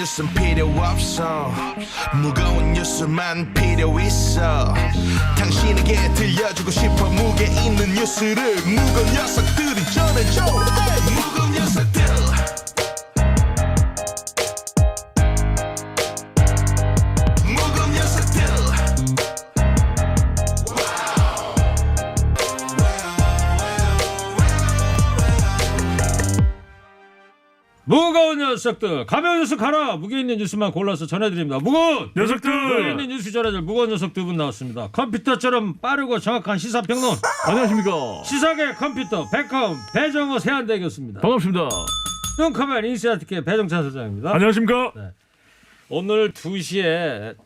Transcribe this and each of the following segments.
뉴스는 필요 없어 무거운 뉴스만 필요 있어 당신에게 들려주고 싶어 무게 있는 뉴스를 무거운 녀석들이 전해줘 무거운 녀석들 무거운 녀석들 가벼운 녀석 가라 무게 있는 뉴스만 골라서 전해드립니다. 무거운 녀석들 무게 있는 뉴스 전해줄 무거운 녀석 두 분 나왔습니다. 컴퓨터처럼 빠르고 정확한 시사평론 안녕하십니까. 시사계 컴퓨터 백컴 배정호 세한대 교수입니다. 반갑습니다. 뚱커벨 인사이트계 배정찬 소장입니다. 안녕하십니까. 네. 오늘 2시에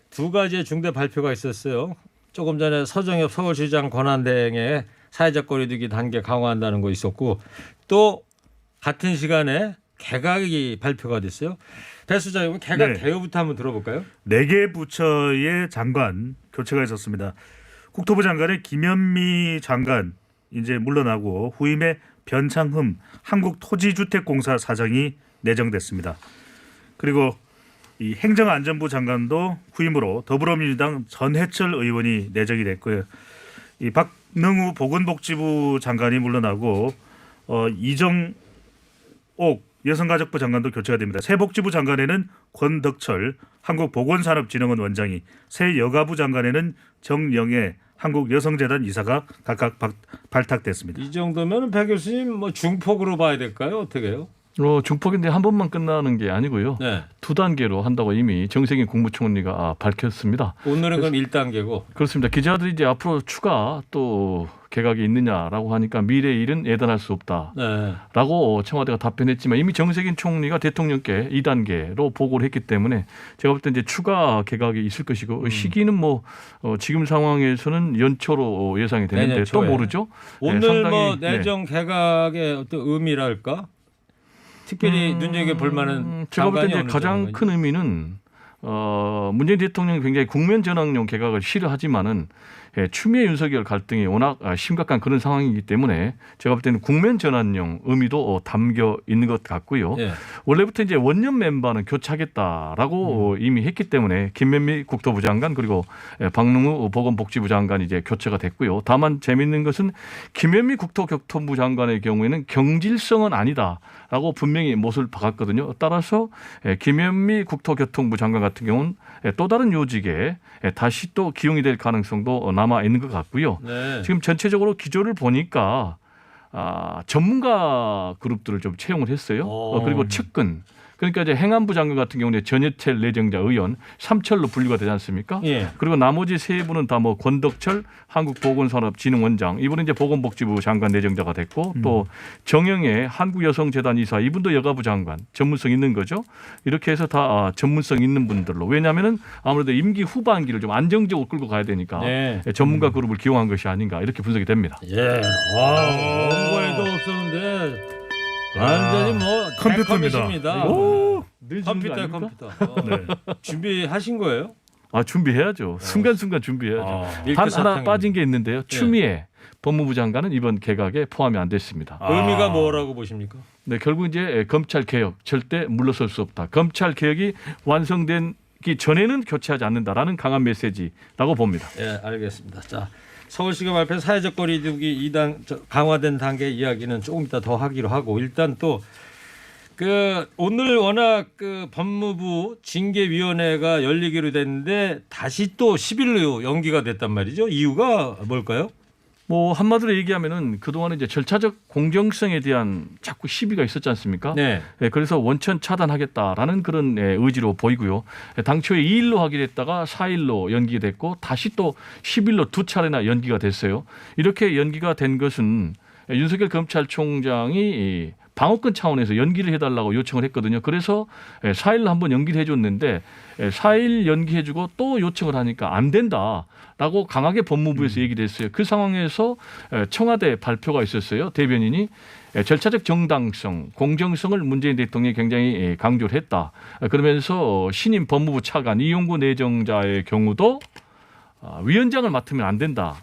두 가지의 중대 발표가 있었어요. 조금 전에 서정엽 서울시장 권한대행의 사회적 거리두기 단계 강화한다는 거 있었고 또 같은 시간에 개각이 발표가 됐어요. 배 수장님 개각 네. 개요부터 한번 들어볼까요? 4개 부처의 장관 교체가 있었습니다. 국토부 장관의 김현미 장관 이제 물러나고 후임에 변창흠 한국토지주택공사 사장이 내정됐습니다. 그리고 이 행정안전부 장관도 후임으로 더불어민주당 전해철 의원이 내정이 됐고요. 이 박능우 보건복지부 장관이 물러나고 이정옥 여성가족부 장관도 교체가 됩니다. 새 복지부 장관에는 권덕철 한국보건산업진흥원 원장이, 새 여가부 장관에는 정영애 한국여성재단 이사가 각각 발탁됐습니다. 이 정도면 배 교수님 뭐 중폭으로 봐야 될까요? 어떻게 해요? 중폭인데 한 번만 끝나는 게 아니고요. 네. 2단계로 한다고 이미 정세균 국무총리가 밝혔습니다. 오늘은 그럼 1단계고. 그렇습니다. 기자들이 이제 앞으로 추가 또 개각이 있느냐라고 하니까 미래의 일은 예단할 수 없다라고 네. 청와대가 답변했지만 이미 정세균 총리가 대통령께 2단계로 보고를 했기 때문에 제가 볼 때 이제 추가 개각이 있을 것이고 시기는 뭐 지금 상황에서는 연초로 예상이 되는데 내년 또 초에. 모르죠. 오늘 상당히, 뭐 내정 개각의 어떤 의미랄까? 특별히 눈여겨볼 만한 제가 볼 때 장관이 이제 어느 가장 장관인지. 큰 의미는 문재인 대통령이 굉장히 국면 전환용 개각을 싫어하지만은 추미애 윤석열 갈등이 워낙 심각한 그런 상황이기 때문에 제가 볼 때는 국면 전환용 의미도 담겨 있는 것 같고요. 예. 원래부터 이제 원년 멤버는 교체하겠다라고 이미 했기 때문에 김현미 국토부 장관 그리고 박능우 보건복지부 장관이 이제 교체가 됐고요. 다만 재미있는 것은 김현미 국토교통부 장관의 경우에는 경질성은 아니다라고 분명히 못을 박았거든요. 따라서 김현미 국토교통부 장관 같은 경우는 또 다른 요직에 다시 또 기용이 될 가능성도 남아 있는 것 같고요. 네. 지금 전체적으로 기조를 보니까 전문가 그룹들을 좀 채용을 했어요. 그리고 측근. 그러니까 이제 행안부 장관 같은 경우는 전해철 내정자 의원 3철로 분류가 되지 않습니까? 예. 그리고 나머지 세 분은 다 뭐 권덕철 한국보건산업진흥원장 이분은 이제 보건복지부 장관 내정자가 됐고 또 정영애 한국여성재단 이사 이분도 여가부 장관 전문성 있는 거죠. 이렇게 해서 다 전문성 있는 분들로 왜냐하면은 아무래도 임기 후반기를 좀 안정적으로 끌고 가야 되니까 네. 전문가 그룹을 기용한 것이 아닌가 이렇게 분석이 됩니다. 예. 와, 원고에도 없었는데 완전히 뭐 컴퓨터입니다. 컴퓨터입니다. 오, 늘 컴퓨터 컴퓨터. 네. 준비하신 거예요? 준비해야죠. 순간순간 준비해야죠. 단 하나 일교사탕입니다. 빠진 게 있는데요. 추미애 법무부 장관은 이번 개각에 포함이 안 됐습니다. 의미가 뭐라고 보십니까? 네, 결국 이제 검찰 개혁 절대 물러설 수 없다. 검찰 개혁이 완성되기 전에는 교체하지 않는다라는 강한 메시지라고 봅니다. 예, 알겠습니다. 자, 서울시가 발표한 사회적 거리두기 2단 강화된 단계 이야기는 조금 이따 더 하기로 하고 일단 또 오늘 워낙 법무부 징계위원회가 열리기로 됐는데 다시 또 10일로 연기가 됐단 말이죠. 이유가 뭘까요? 뭐 한마디로 얘기하면은 그동안에 이제 절차적 공정성에 대한 자꾸 시비가 있었지 않습니까? 네. 그래서 원천 차단하겠다라는 그런 의지로 보이고요. 당초에 2일로 하기로 했다가 4일로 연기됐고 다시 또 10일로 두 차례나 연기가 됐어요. 이렇게 연기가 된 것은 윤석열 검찰총장이 방어권 차원에서 연기를 해달라고 요청을 했거든요. 그래서 4일로 한번 연기를 해줬는데 4일 연기해주고 또 요청을 하니까 안 된다라고 강하게 법무부에서 얘기를 했어요. 그 상황에서 청와대 발표가 있었어요. 대변인이 절차적 정당성, 공정성을 문재인 대통령이 굉장히 강조를 했다. 그러면서 신임 법무부 차관 이용구 내정자의 경우도 위원장을 맡으면 안 된다.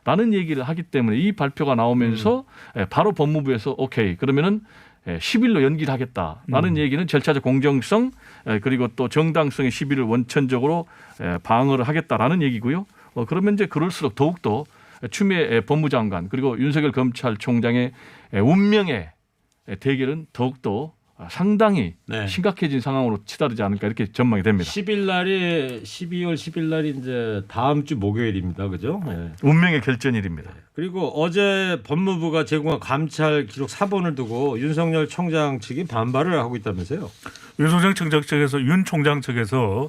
라는 얘기를 하기 때문에 이 발표가 나오면서 바로 법무부에서 오케이 그러면은 10일로 연기를 하겠다라는 얘기는 절차적 공정성 그리고 또 정당성의 시비를 원천적으로 방어를 하겠다라는 얘기고요. 그러면 이제 그럴수록 더욱더 추미애 법무장관 그리고 윤석열 검찰총장의 운명의 대결은 더욱더 상당히 네. 심각해진 상황으로 치달지 않을까 이렇게 전망이 됩니다. 10일 날이 12월 10일 날이 이제 다음 주 목요일입니다. 그죠? 네. 운명의 결전일입니다. 그리고 어제 법무부가 제공한 감찰 기록 사본을 두고 윤석열 총장 측이 반발을 하고 있다면서요? 윤 총장 측에서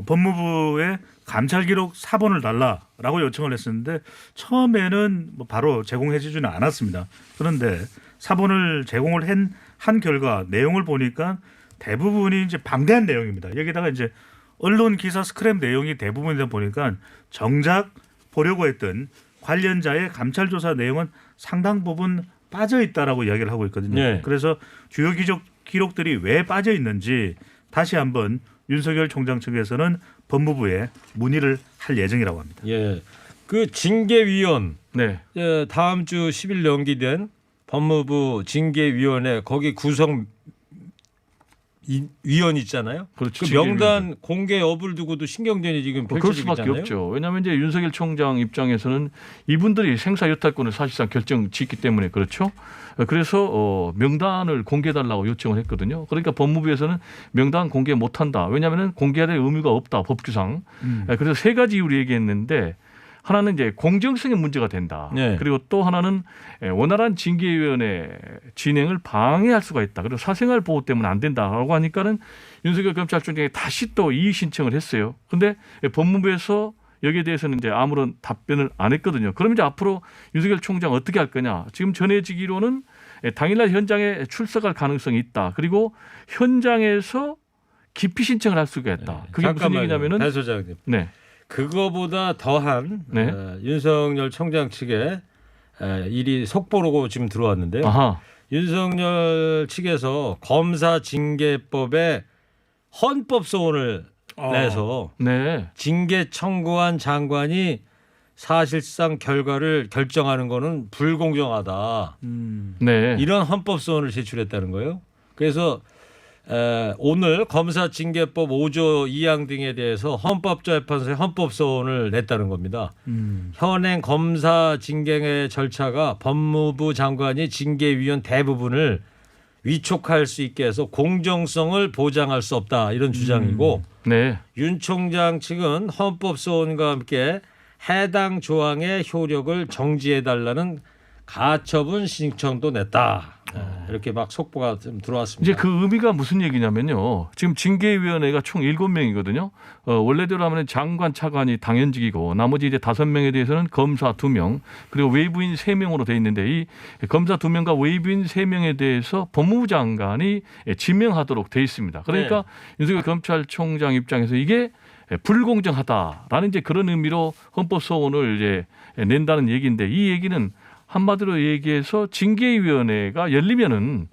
법무부에 감찰 기록 사본을 달라라고 요청을 했었는데 처음에는 뭐 바로 제공해주지는 않았습니다. 그런데 사본을 제공을 한 결과 내용을 보니까 대부분이 이제 방대한 내용입니다. 여기다가 이제 언론 기사 스크랩 내용이 대부분이다 보니까 정작 보려고 했던 관련자의 감찰 조사 내용은 상당 부분 빠져 있다라고 이야기를 하고 있거든요. 네. 그래서 주요 기록들이 왜 빠져 있는지 다시 한번 윤석열 총장 측에서는 법무부에 문의를 할 예정이라고 합니다. 예. 그 징계위원 네. 다음 주 10일 연기된 법무부 징계위원회 거기 구성 위원 있잖아요. 그렇죠. 그 명단 공개 여부를 두고도 신경전이 지금 그럴 펼쳐지고 수밖에 있잖아요. 없죠. 왜냐하면 이제 윤석열 총장 입장에서는 이분들이 생사 여탈권을 사실상 결정짓기 때문에 그렇죠. 그래서 명단을 공개해달라고 요청을 했거든요. 그러니까 법무부에서는 명단 공개 못한다. 왜냐하면 공개할 의무가 없다. 법규상. 그래서 세 가지 이유를 얘기했는데 하나는 이제 공정성의 문제가 된다. 네. 그리고 또 하나는 원활한 징계위원회 진행을 방해할 수가 있다. 그리고 사생활 보호 때문에 안 된다라고 하니까는 윤석열 검찰총장이 다시 또 이의 신청을 했어요. 그런데 법무부에서 여기에 대해서는 이제 아무런 답변을 안 했거든요. 그럼 이제 앞으로 윤석열 총장 어떻게 할 거냐? 지금 전해지기로는 당일날 현장에 출석할 가능성이 있다. 그리고 현장에서 기피 신청을 할 수가 있다. 그게 무슨 얘기냐면은 배 소장님. 네. 그거보다 더한 네. 윤석열 총장 측의 일이 속보로 지금 들어왔는데요. 아하. 윤석열 측에서 검사 징계법에 헌법 소원을 내서 네. 징계 청구한 장관이 사실상 결과를 결정하는 거는 불공정하다. 네. 이런 헌법 소원을 제출했다는 거예요. 그래서 오늘 검사징계법 5조 2항 등에 대해서 헌법재판소에 헌법 소원을 냈다는 겁니다. 현행 검사 징계의 절차가 법무부 장관이 징계위원 대부분을 위촉할 수 있게 해서 공정성을 보장할 수 없다 이런 주장이고 네. 윤 총장 측은 헌법 소원과 함께 해당 조항의 효력을 정지해달라는 가처분 신청도 냈다. 이렇게 막 속보가 좀 들어왔습니다. 이제 그 의미가 무슨 얘기냐면요. 지금 징계위원회가 총 7명이거든요. 원래대로 하면 장관, 차관이 당연직이고 나머지 이제 5명에 대해서는 검사 2명 그리고 외부인 3명으로 돼 있는데 이 검사 2명과 외부인 3명에 대해서 법무부 장관이 지명하도록 돼 있습니다. 그러니까 윤석열 검찰총장 입장에서 이게 불공정하다라는 이제 그런 의미로 헌법 소원을 이제 낸다는 얘기인데 이 얘기는 한마디로 얘기해서 징계위원회가 열리면은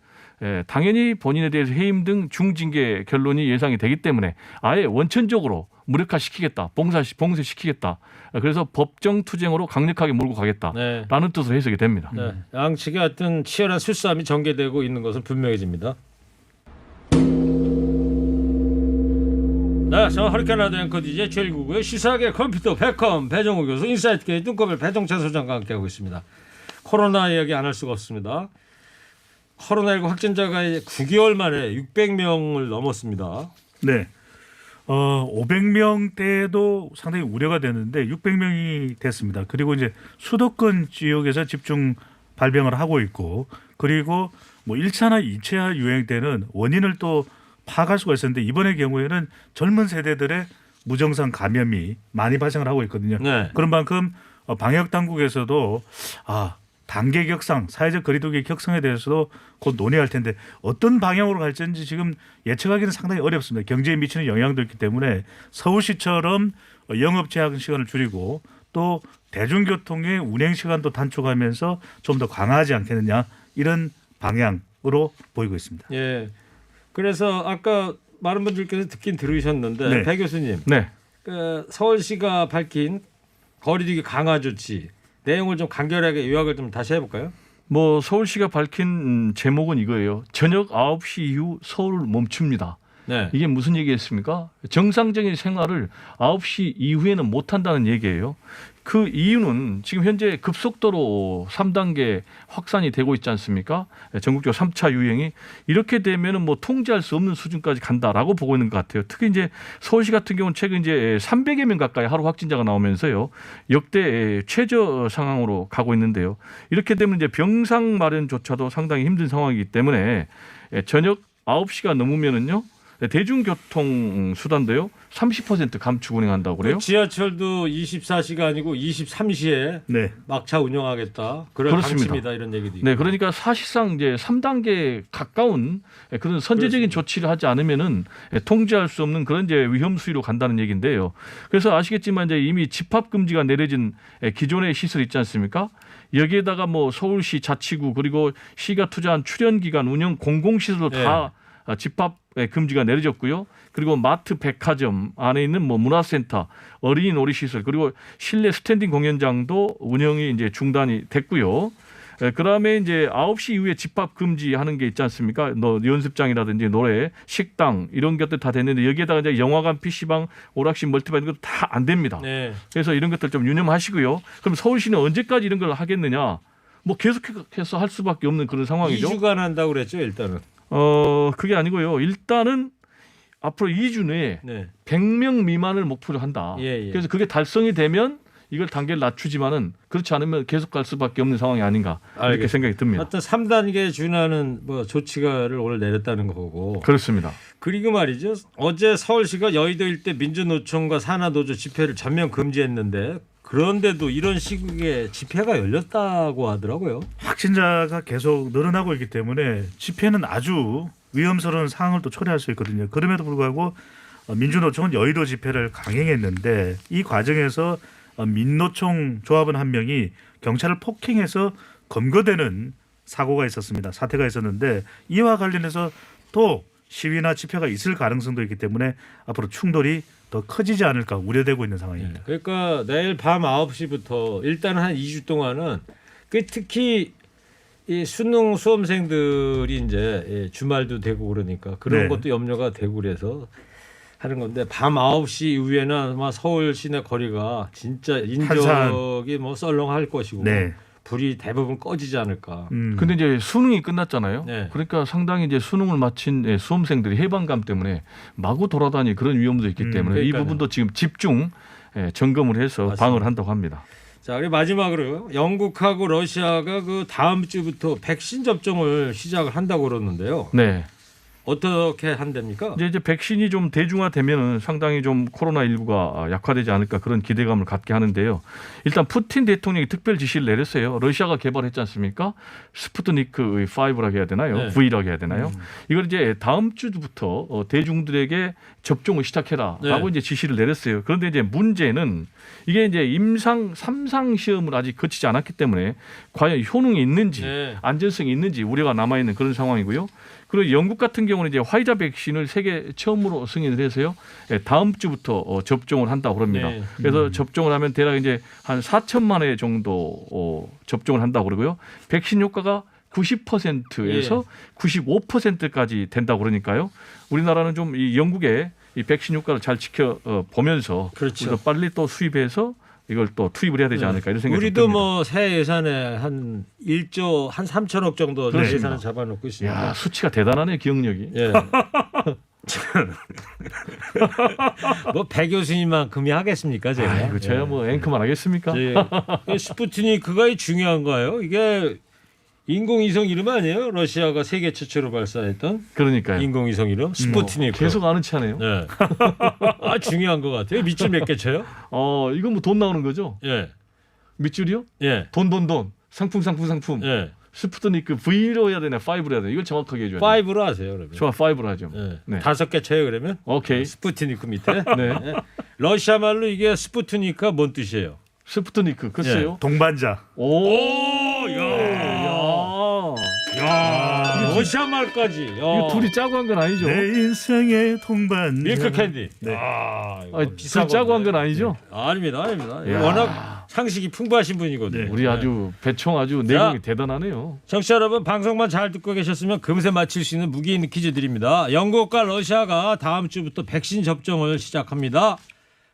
당연히 본인에 대해서 해임 등 중징계 결론이 예상이 되기 때문에 아예 원천적으로 무력화시키겠다, 봉쇄시키겠다. 그래서 법정투쟁으로 강력하게 몰고 가겠다라는 뜻으로 해석이 됩니다. 네, 양측의 하여튼 치열한 수싸움이 전개되고 있는 것은 분명해집니다. 네, 저는 허리케인 라디오 앵커 DJ 최일구고요. 시사계 컴퓨터 백컴 배정우 교수, 인사이트계 눈꺼벨 배종찬 소장과 함께하고 있습니다. 코로나 이야기 안 할 수가 없습니다. 코로나19 확진자가 이제 9개월 만에 600명을 넘었습니다. 네. 500명대도 상당히 우려가 되는데 600명이 됐습니다. 그리고 이제 수도권 지역에서 집중 발병을 하고 있고 그리고 뭐 1차나 2차 유행 때는 원인을 또 파악할 수가 있었는데 이번의 경우에는 젊은 세대들의 무증상 감염이 많이 발생을 하고 있거든요. 네. 그런 만큼 방역 당국에서도 단계 격상, 사회적 거리두기 격상에 대해서도 곧 논의할 텐데 어떤 방향으로 갈지 지금 예측하기는 상당히 어렵습니다. 경제에 미치는 영향도 있기 때문에 서울시처럼 영업 제한 시간을 줄이고 또 대중교통의 운행 시간도 단축하면서 좀 더 강화하지 않겠느냐 이런 방향으로 보이고 있습니다. 예. 그래서 아까 많은 분들께서 듣긴 들으셨는데 네. 배 교수님, 네. 그 서울시가 밝힌 거리두기 강화 조치 내용을 좀 간결하게 요약을 좀 다시 해볼까요? 뭐 서울시가 밝힌 제목은 이거예요. 저녁 9시 이후 서울을 멈춥니다. 네. 이게 무슨 얘기겠습니까? 정상적인 생활을 9시 이후에는 못 한다는 얘기예요. 그 이유는 지금 현재 급속도로 3단계 확산이 되고 있지 않습니까? 전국적으로 3차 유행이 이렇게 되면은 뭐 통제할 수 없는 수준까지 간다라고 보고 있는 것 같아요. 특히 이제 서울시 같은 경우는 최근 이제 300여 명 가까이 하루 확진자가 나오면서요. 역대 최저 상황으로 가고 있는데요. 이렇게 되면 이제 병상 마련조차도 상당히 힘든 상황이기 때문에 저녁 9시가 넘으면은요. 대중교통 수단도요 30% 감축 운행한다고 그래요? 지하철도 24시간이고 23시에 네. 막차 운영하겠다. 그런 그렇습니다. 방침이다 이런 얘기도 있고. 네, 그러니까 사실상 이제 3단계 가까운 그런 선제적인 조치를 하지 않으면은 통제할 수 없는 그런 이제 위험 수위로 간다는 얘기인데요. 그래서 아시겠지만 이제 이미 집합 금지가 내려진 기존의 시설 있지 않습니까? 여기에다가 뭐 서울시 자치구 그리고 시가 투자한 출연기관 운영 공공시설도 다 집합 금지가 내려졌고요. 그리고 마트, 백화점 안에 있는 뭐 문화센터, 어린이 놀이시설 그리고 실내 스탠딩 공연장도 운영이 이제 중단이 됐고요. 그다음에 이제 9시 이후에 집합 금지하는 게 있지 않습니까? 연습장이라든지 노래, 식당 이런 것들 다 됐는데 여기에다가 이제 영화관, PC방, 오락실, 멀티방 이런 것도 다 안 됩니다. 네. 그래서 이런 것들 좀 유념하시고요. 그럼 서울시는 언제까지 이런 걸 하겠느냐? 뭐 계속해서 할 수밖에 없는 그런 상황이죠. 2주간 한다고 그랬죠, 일단은. 그게 아니고요. 일단은 앞으로 2주 내에 100명 미만을 목표로 한다. 예. 그래서 그게 달성이 되면 이걸 단계를 낮추지만은 그렇지 않으면 계속 갈 수밖에 없는 상황이 아닌가 이렇게 알겠습니다. 생각이 듭니다. 하여튼 3단계에 준하는 뭐 조치가를 오늘 내렸다는 거고. 그렇습니다. 그리고 말이죠. 어제 서울시가 여의도 일대 민주노총과 산하노조 집회를 전면 금지했는데 그런데도 이런 시국에 집회가 열렸다고 하더라고요. 확진자가 계속 늘어나고 있기 때문에 집회는 아주 위험스러운 상황을 또 초래할 수 있거든요. 그럼에도 불구하고 민주노총은 여의도 집회를 강행했는데 이 과정에서 민노총 조합원 한 명이 경찰을 폭행해서 검거되는 사고가 있었습니다. 사태가 있었는데 이와 관련해서 또 시위나 집회가 있을 가능성도 있기 때문에 앞으로 충돌이 더 커지지 않을까 우려되고 있는 상황입니다. 그러니까 내일 밤 9시부터 일단 한 2주 동안은 특히 이 수능 수험생들이 이제 주말도 되고 그러니까 그런 것도 염려가 되고 그래서 하는 건데 밤 9시 이후에는 아마 서울 시내 거리가 진짜 인적이 뭐 썰렁할 것이고 불이 대부분 꺼지지 않을까. 근데 이제 수능이 끝났잖아요. 네. 그러니까 상당히 이제 수능을 마친 수험생들이 해방감 때문에 마구 돌아다니 그런 위험도 있기 때문에 이 부분도 지금 집중 점검을 해서 맞습니다. 방어를 한다고 합니다. 자, 그리고 마지막으로 영국하고 러시아가 그 다음 주부터 백신 접종을 시작을 한다고 그러는데요. 네. 어떻게 한답니까? 이제 백신이 좀 대중화되면은 상당히 좀 코로나19가 약화되지 않을까 그런 기대감을 갖게 하는데요. 일단 푸틴 대통령이 특별 지시를 내렸어요. 러시아가 개발했지 않습니까? 스푸트니크 5라고 해야 되나요? V라고 해야 되나요? 이걸 이제 다음 주부터 대중들에게 접종을 시작해라라고 이제 지시를 내렸어요. 그런데 이제 문제는 이게 이제 임상 3상 시험을 아직 거치지 않았기 때문에 과연 효능이 있는지 안전성이 있는지 우려가 남아 있는 그런 상황이고요. 그리고 영국 같은 경우는 이제 화이자 백신을 세계 처음으로 승인을 해서요. 다음 주부터 접종을 한다고 합니다. 그래서 접종을 하면 대략 이제 한 4천만 회 정도 접종을 한다고 그러고요. 백신 효과가 90%에서 95%까지 된다고 그러니까요. 우리나라는 좀 이 영국의 이 백신 효과를 잘 지켜 보면서 그렇죠. 빨리 또 수입해서 이걸 또 투입을 해야 되지 않을까 이런 생각이 우리도 듭니다. 뭐 새 예산에 한 1조 한 3천억 정도 예산을 잡아놓고 있습니다. 야, 수치가 대단하네 기억력이. 예. 뭐 배 교수님만큼이 하겠습니까, 제가? 아이고, 제가 뭐 앵커만 하겠습니까? 스푸트니크가 중요한 거예요. 이게 인공위성 이름 아니에요? 러시아가 세계 최초로 발사했던 그러니까요. 인공위성 이름 스푸트니크. 계속 아는 차네요. 네. 아 중요한 것 같아요. 밑줄 몇 개 쳐요? 이건 뭐 돈 나오는 거죠? 예. 밑줄이요? 예. 돈. 상품. 예. 스푸트니크 V로 해야 되나 5로 해야 되나 이걸 정확하게 해줘야 돼요. 5로 하세요, 그러면. 좋아, 5로 하죠. 예. 네. 5개 쳐요, 그러면? 오케이. 스푸트니크 밑에. 네. 예. 러시아 말로 이게 스푸트니크가 뭔 뜻이에요? 스푸트니크 글쎄요. 동반자. 야, 러시아 말까지. 이거 둘이 짜고 한 건 아니죠? 내 인생의 동반자. 밀크 캔디. 네. 아, 둘이 짜고 한 건 아니죠? 아닙니다. 야. 워낙 상식이 풍부하신 분이거든요. 네. 우리 아주 배총 아주 내공이 대단하네요. 청취자 여러분 방송만 잘 듣고 계셨으면 금세 맞힐 수 있는 무기 있는 퀴즈 드립니다. 영국과 러시아가 다음 주부터 백신 접종을 시작합니다.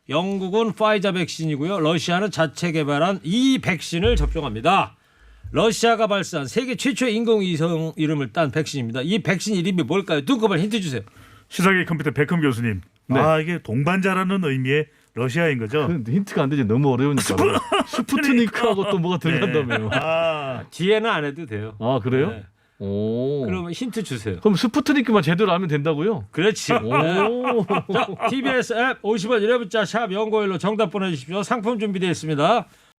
영국은 파이자 백신이고요. 러시아는 자체 개발한 이 백신을 접종합니다. 러시아가 발사한 세계 최초의 인공위성 이름을 딴 백신입니다. 이 백신 이름이 뭘까요? 눈꺼번 힌트 주세요. 시사계 컴퓨터 백흠 교수님. 네. 이게 동반자라는 의미의 러시아인 거죠? 근데 힌트가 안 되지 너무 어려우니까. 스푸트니크하고 또 뭐가 들어간다며요. 뒤에는 안 해도 돼요. 아 그래요? 네. 오. 그러면 힌트 주세요. 그럼 스푸트니크만 제대로 알면 된다고요? 그렇지. 오. TBS 앱 50원 1회문자 샵 연고일로 정답 보내주십시오. 상품 준비되어 있습니다.